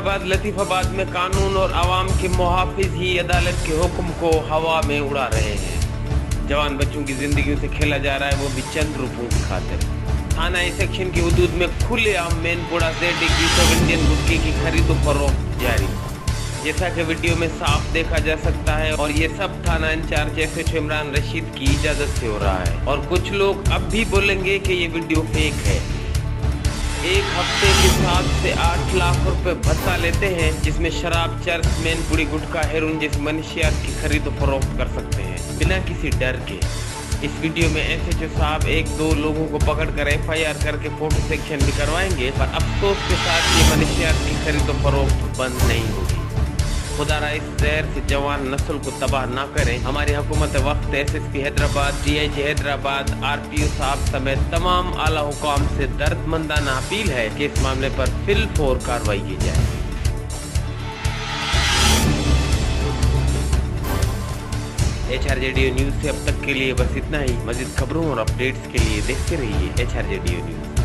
हैदराबाद लतीफाबाद में कानून और आवाम के मुहाफिज ही अदालत के हुक्म को हवा में उड़ा रहे हैं। जवान बच्चों की जिंदगियों से खेला जा रहा है, वो भी चंद रुपयों की खातिर। थाना ए सेक्शन की हदूद में खुलेआम मैनपुरा से डिग्री इंडियन गुटखे की खरीदो फरोख्त जारी, जैसा कि वीडियो में साफ देखा जा सकता है। और ये सब थाना इंचार्ज SHO इमरान रशीद की इजाजत से हो रहा है। और कुछ लोग अब भी बोलेंगे कि ये वीडियो फेक है। एक हफ्ते के 7 से 8 लाख रुपए भत्ता लेते हैं, जिसमें शराब, चरस, मैनपुरी, गुटखा, हेरोइन जैसी मनशियात की खरीदो फरोख्त कर सकते हैं बिना किसी डर के। इस वीडियो में SHO साहब 1-2 लोगों को पकड़कर FIR करके फोटो सेक्शन भी करवाएंगे, पर अफसोस के साथ ये मनशियात की खरीदो फरोख्त बंद नहीं होगी। खुदारा इस जहर से जवान नस्ल को तबाह ना करें। हमारी हुकूमत वक्त SSP Hyderabad, DIG Hyderabad, RPO साहब समेत तमाम आला हुकाम से दर्दमंदाना अपील है कि इस मामले पर फिलफौर कार्रवाई की जाए। HRJDO न्यूज से अब तक के लिए बस इतना ही। मजीद खबरों और अपडेट्स के लिए देखते रहिए HRJDO न्यूज।